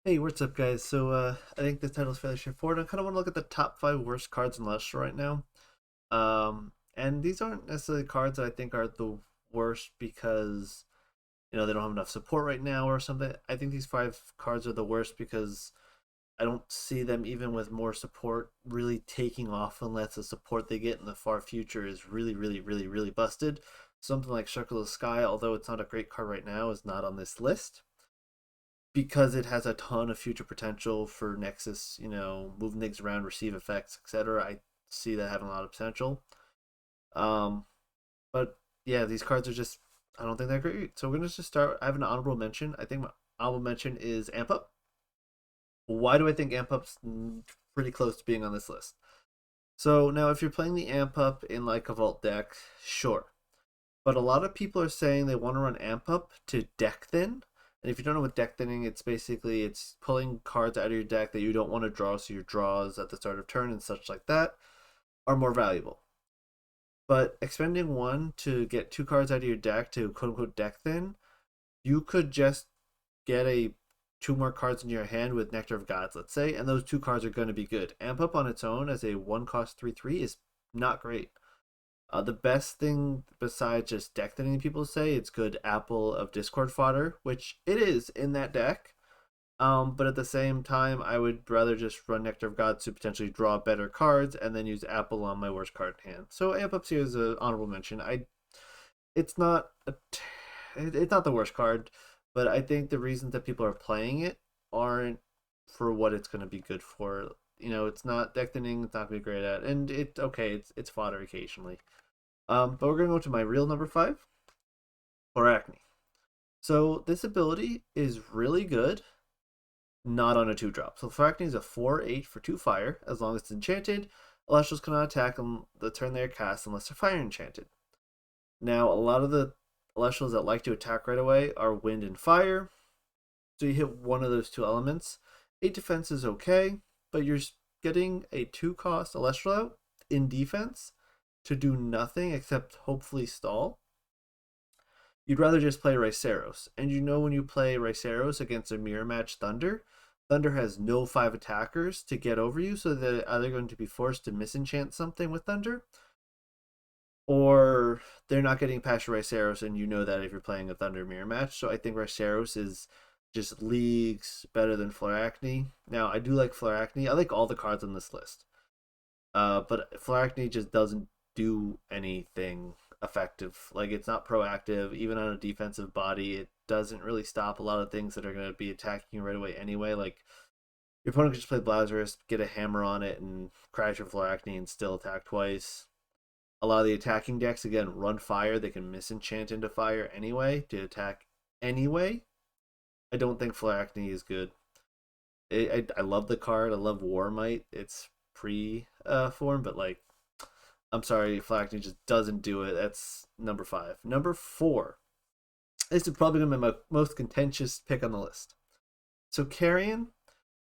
Hey, what's up, guys? I think the title's fairly straightforward. I kind of want to look at the top five worst cards in Lester right now. And these aren't necessarily cards that I think are the worst because they don't have enough support right now or something. I think these five cards are the worst because I don't see them even with more support really taking off unless the support they get in the far future is really, really, really, really busted. Something like Circle of the Sky, although it's not a great card right now, is not on this list because it has a ton of future potential for Nexus, move things around, receive effects, etc. I see that having a lot of potential. Um, but yeah, these cards are just, I don't think they're great. So we're gonna just start. I have an honorable mention. I think my honorable mention is Ampup. Why do I think Ampup's pretty close to being on this list? So now, if you're playing the Ampup in like a Vault deck, sure. But a lot of people are saying they want to run Ampup to deck thin. And if you don't know what deck thinning, it's pulling cards out of your deck that you don't want to draw, so your draws at the start of turn and such like that are more valuable. But expending one to get two cards out of your deck to quote unquote deck thin, you could just get a two more cards in your hand with Nectar of Gods, let's say, and those two cards are going to be good. Ampup on its own as a one cost 3/3 is not great. The best thing besides just deck thinning, people say it's good apple of Discord fodder, which it is in that deck. But at the same time, I would rather just run Nectar of Gods to potentially draw better cards and then use apple on my worst card in hand. So Amp Ups here is an honorable mention. It's not it's not the worst card, but I think the reasons that people are playing it aren't for what it's going to be good for. It's not deck thinning. It's not going to be great at, and it's fodder occasionally. But we're gonna go to my real number five, for Acne. So this ability is really good, not on a 2-drop. So Acne is a 4/8 for 2 fire, as long as it's enchanted. Elestrals cannot attack on the turn they are cast unless they're fire enchanted. Now, a lot of the Elestrals that like to attack right away are wind and fire. So you hit one of those two elements. 8 defense is okay, but you're getting a 2-cost Elestral out in defense to do nothing except hopefully stall. You'd rather just play Riceros. And when you play Riceros against a mirror match Thunder, Thunder has no 5 attackers to get over you, so they're either going to be forced to misenchant something with Thunder, or they're not getting past Riceros, and you know that if you're playing a Thunder mirror match. So I think Riceros is just leagues better than Floracne. Now, I do like Floracne. I like all the cards on this list. But Floracne just doesn't do anything effective. Like, it's not proactive. Even on a defensive body, it doesn't really stop a lot of things that are going to be attacking you right away anyway. Like, your opponent could just play Blazarus, get a hammer on it, and crash your Floracne and still attack twice. A lot of the attacking decks, again, run fire. They can misenchant into fire anyway to attack anyway. I don't think Floracne is good. I love the card. I love War Might. It's pre form, but like, I'm sorry, Flacney just doesn't do it. That's number five. Number four. This is probably going to be my most contentious pick on the list. So Carrion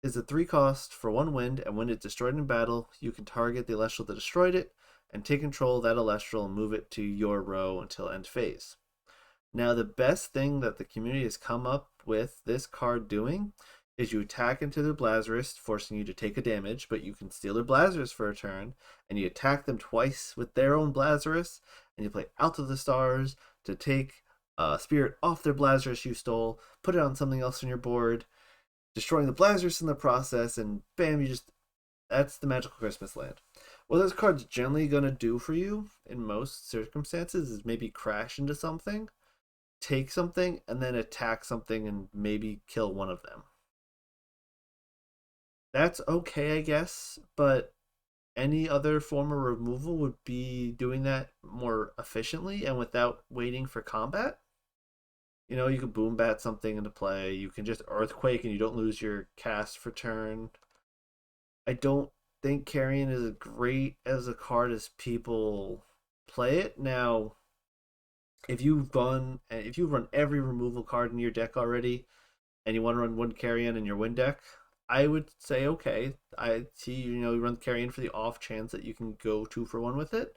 is a 3-cost for 1 wind, and when it's destroyed in battle, you can target the Elestral that destroyed it and take control of that Elestral and move it to your row until end phase. Now, the best thing that the community has come up with this card doing is you attack into their Blazarus, forcing you to take a damage, but you can steal their Blazarus for a turn, and you attack them twice with their own Blazarus, and you play Out of the Stars to take Spirit off their Blazarus you stole, put it on something else on your board, destroying the Blazarus in the process, and bam, that's the magical Christmas land. What this card's generally going to do for you in most circumstances is maybe crash into something, take something, and then attack something and maybe kill one of them. That's okay, I guess, but any other form of removal would be doing that more efficiently and without waiting for combat. You can boom bat something into play. You can just earthquake and you don't lose your cast for turn. I don't think Carrion is as great as a card as people play it. Now, if you've run every removal card in your deck already, and you want to run one Carrion in your win deck, I would say okay. I see you run Carrion for the off chance that you can go 2 for 1 with it.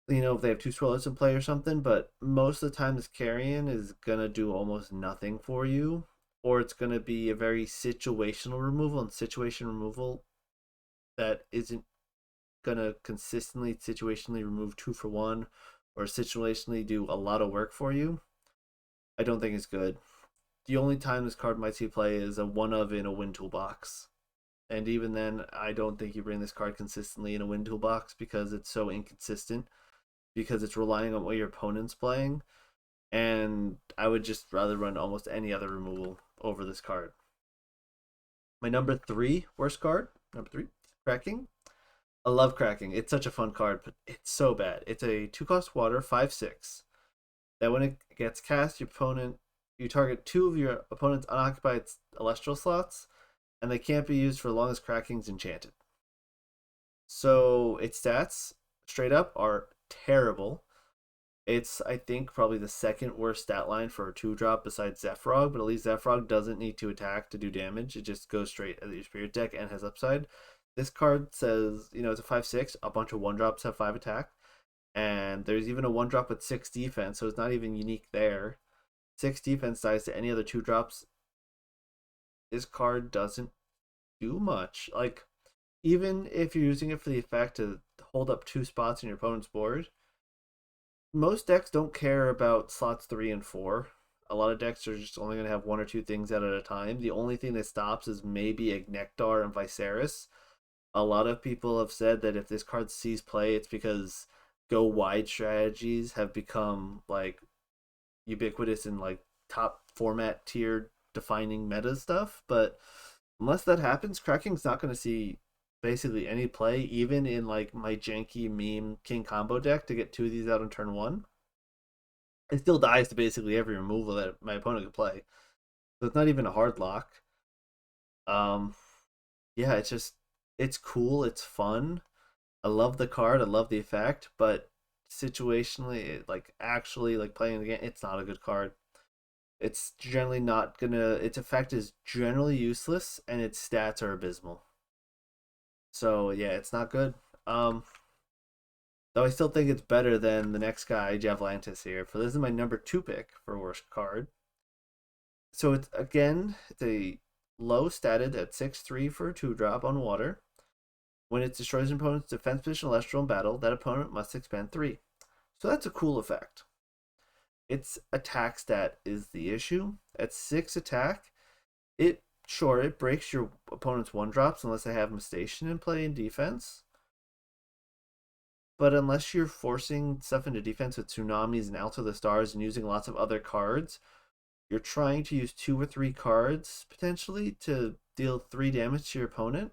If they have 2 swallows in play or something, but most of the time this Carrion is gonna do almost nothing for you or it's going to be a very situational removal, and situation removal that isn't going to consistently situationally remove 2 for 1 or situationally do a lot of work for you. I don't think it's good. The only time this card might see play is a one of in a win toolbox. And even then, I don't think you bring this card consistently in a win toolbox because it's so inconsistent, because it's relying on what your opponent's playing. And I would just rather run almost any other removal over this card. My number 3 worst card, number 3, Cracking. I love Cracking. It's such a fun card, but it's so bad. It's a 2-cost water, 5/6. That when it gets cast, you target 2 of your opponent's unoccupied Elestral slots, and they can't be used for as long as Cracking's enchanted. So its stats, straight up, are terrible. It's, I think, probably the second worst stat line for a 2-drop besides Zephyrog, but at least Zephyrog doesn't need to attack to do damage. It just goes straight at your Spirit deck and has upside. This card says, it's a 5/6. A bunch of 1-drops have 5 attack. And there's even a 1-drop with 6 defense, so it's not even unique there. 6 defense dies to any other 2-drops. This card doesn't do much. Like, even if you're using it for the effect to hold up 2 spots in your opponent's board, most decks don't care about slots 3 and 4. A lot of decks are just only going to have 1 or 2 things out at a time. The only thing that stops is maybe Ignectar and Viserys. A lot of people have said that if this card sees play, it's because go wide strategies have become like ubiquitous in like top format tier defining meta stuff. But unless that happens, Cracking's not going to see basically any play, even in like my janky meme king combo deck to get 2 of these out on turn 1. It still dies to basically every removal that my opponent could play. So it's not even a hard lock. Um yeah, it's cool, it's fun. I love the card, I love the effect, but situationally, like actually like playing the game, it's not a good card. It's generally not gonna. Its effect is generally useless, and its stats are abysmal. So yeah, it's not good. Um, though I still think it's better than the next guy, Javalanches here. For this is my number 2 pick for worst card. So it's a low statted at 6/3 for a 2-drop on water. When it destroys an opponent's defense position Celestial in battle, that opponent must expend 3. So that's a cool effect. Its attack stat is the issue. At 6 attack, it breaks your opponent's 1-drops unless they have Mistation in play in defense. But unless you're forcing stuff into defense with Tsunamis and Out of the Stars and using lots of other cards, you're trying to use 2 or 3 cards potentially to deal 3 damage to your opponent.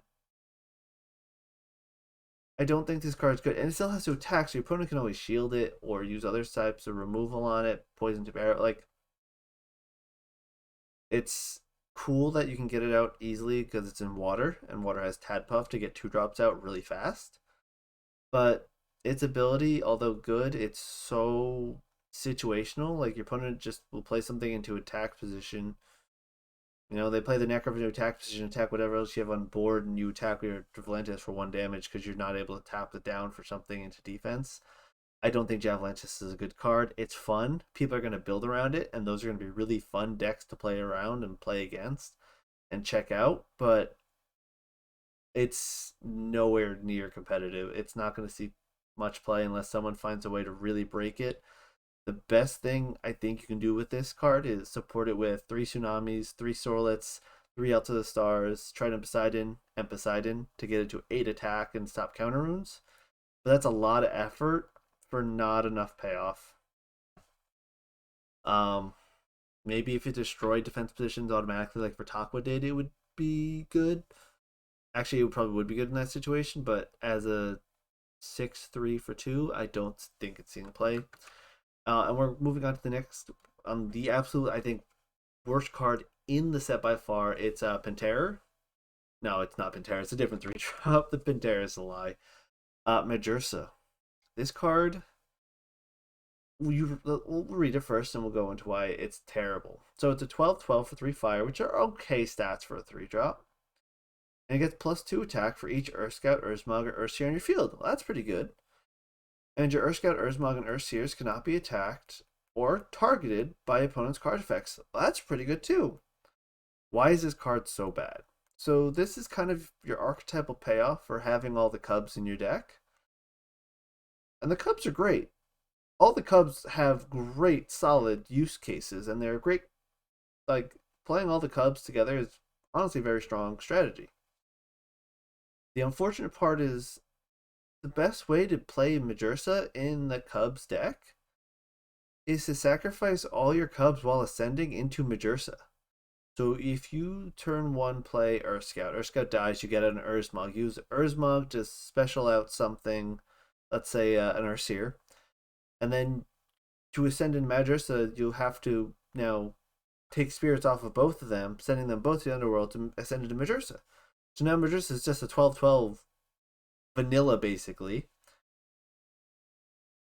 I don't think this card's good, and it still has to attack, so your opponent can always shield it or use other types of removal on it, poison to barrel. Like, it's cool that you can get it out easily because it's in water, and water has Tad Puff to get 2-drops out really fast. But its ability, although good, it's so situational. Like, your opponent just will play something into attack position. They play the Necro into attack position, attack whatever else you have on board, and you attack your Javalanches for 1 damage because you're not able to tap it down for something into defense. I don't think Javalanches is a good card. It's fun. People are going to build around it, and those are going to be really fun decks to play around and play against and check out, but it's nowhere near competitive. It's not going to see much play unless someone finds a way to really break it. The best thing I think you can do with this card is support it with 3 Tsunamis, 3 Sorlets, 3 Out to the Stars, Trident Poseidon, and Poseidon to get it to 8 attack and stop counter runes. But that's a lot of effort for not enough payoff. Um, Maybe if it destroyed defense positions automatically, like Vertakwa did, it would be good. Actually, it probably would be good in that situation, but as a 6/3 for 2, I don't think it's seen play. And we're moving on to the next. The absolute, I think, worst card in the set by far. It's Pantera. No, it's not Pantera. It's a different 3-drop. The Pantera is a lie. Majorca. This card, we'll read it first and we'll go into why it's terrible. So it's a 12/12 for 3 fire, which are okay stats for a 3-drop. And it gets +2 attack for each Earth Scout, Urzmog, or Earthseer on your field. Well, that's pretty good. And your Earth Scout, Urzmog, and Earthseers cannot be attacked or targeted by opponent's card effects. Well, that's pretty good too. Why is this card so bad? So this is kind of your archetypal payoff for having all the Cubs in your deck. And the Cubs are great. All the Cubs have great solid use cases, and they're great. Like, playing all the Cubs together is honestly a very strong strategy. The unfortunate part is the best way to play Majorca in the Cubs deck is to sacrifice all your Cubs while ascending into Majorca. So if you turn one play Earth Scout dies, you get an Urzmog. Use Urzmog to special out something, let's say an Ursir. And then to ascend in Majorca, you'll have to now take spirits off of both of them, sending them both to the underworld to ascend into Majorca. So now Majorca is just a 12/12 vanilla, basically.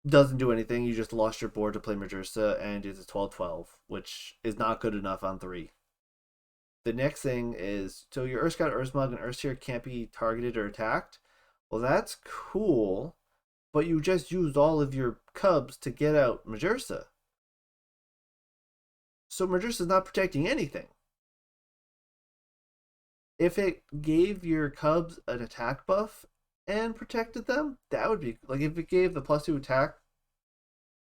Doesn't do anything. You just lost your board to play Majorca, and it's a 12/12, which is not good enough on 3. The next thing is, so your Earth Scout, Urzmog, and Ursir can't be targeted or attacked. Well, that's cool, but you just used all of your Cubs to get out Majorca. So Majorca is not protecting anything. If it gave your Cubs an attack buff and protected them, that would be like if it gave the +2 attack.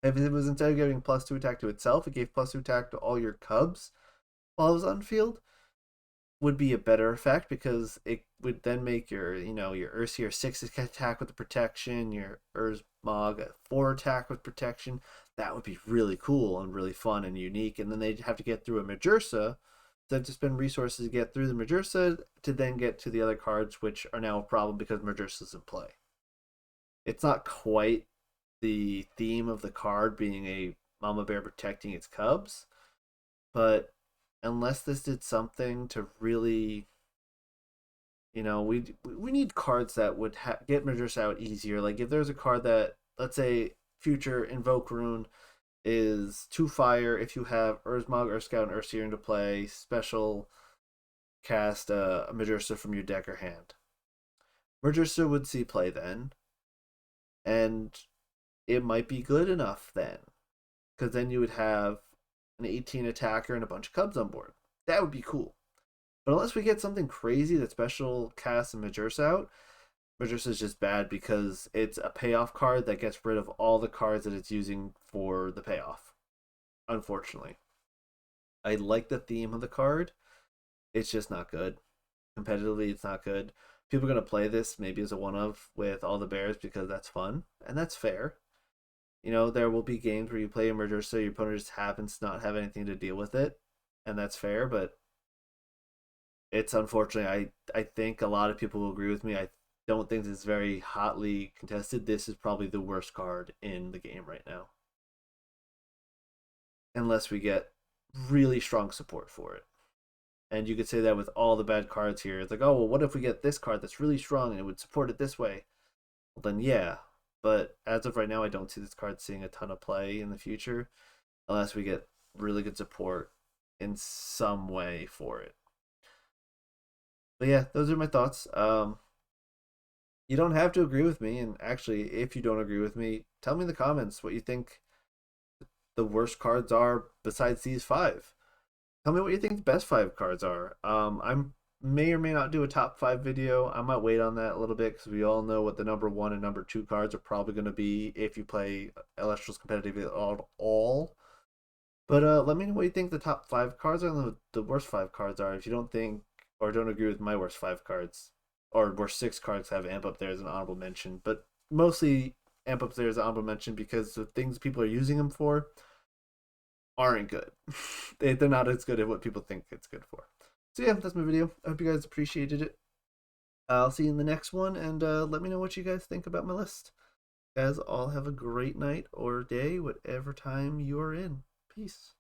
If it was, instead of giving +2 attack to itself, it gave +2 attack to all your Cubs while it was on field, would be a better effect, because it would then make your, your Ursir 6 attack with the protection, your Urzmog 4 attack with protection. That would be really cool and really fun and unique. And then they'd have to get through a Majorca. They have to spend resources to get through the Majorca to then get to the other cards, which are now a problem because Majorca's in play. It's not quite the theme of the card being a mama bear protecting its cubs, but unless this did something to really, we need cards that would get Majorca out easier. Like if there's a card that, let's say, future Invoke Rune is 2 fire. If you have Urzmog, Earth Scout, and Ursir into play, special cast a Majorca from your deck or hand. Majorca would see play then, and it might be good enough then, because then you would have an 18 attacker and a bunch of Cubs on board. That would be cool. But unless we get something crazy that special casts a Majorca out, Majorca is just bad because it's a payoff card that gets rid of all the cards that it's using for the payoff. Unfortunately. I like the theme of the card. It's just not good. Competitively, it's not good. People are going to play this maybe as a one-of with all the bears because that's fun, and that's fair. There will be games where you play a Majorca, so your opponent just happens to not have anything to deal with it, and that's fair, but it's unfortunately, I think a lot of people will agree with me. I don't think this is very hotly contested. This is probably the worst card in the game right now. Unless we get really strong support for it. And you could say that with all the bad cards here. It's like, oh, well, what if we get this card that's really strong and it would support it this way? Well, then yeah. But as of right now, I don't see this card seeing a ton of play in the future unless we get really good support in some way for it. But yeah, those are my thoughts. You don't have to agree with me, and actually, if you don't agree with me, tell me in the comments what you think the worst cards are besides these 5. Tell me what you think the best 5 cards are. I may or may not do a top 5 video. I might wait on that a little bit because we all know what the number 1 and number 2 cards are probably going to be if you play Elestrals competitively at all. But let me know what you think the top 5 cards are and the worst 5 cards are. If you don't think or don't agree with my worst 5 cards, or worst 6 cards, have Ampup there as an honorable mention. But mostly Ampup there as an honorable mention because the things people are using them for aren't good. They're not as good at what people think it's good for. So yeah, that's my video. I hope you guys appreciated it. I'll see you in the next one, and let me know what you guys think about my list. Guys, all have a great night or day, whatever time you are in. Peace.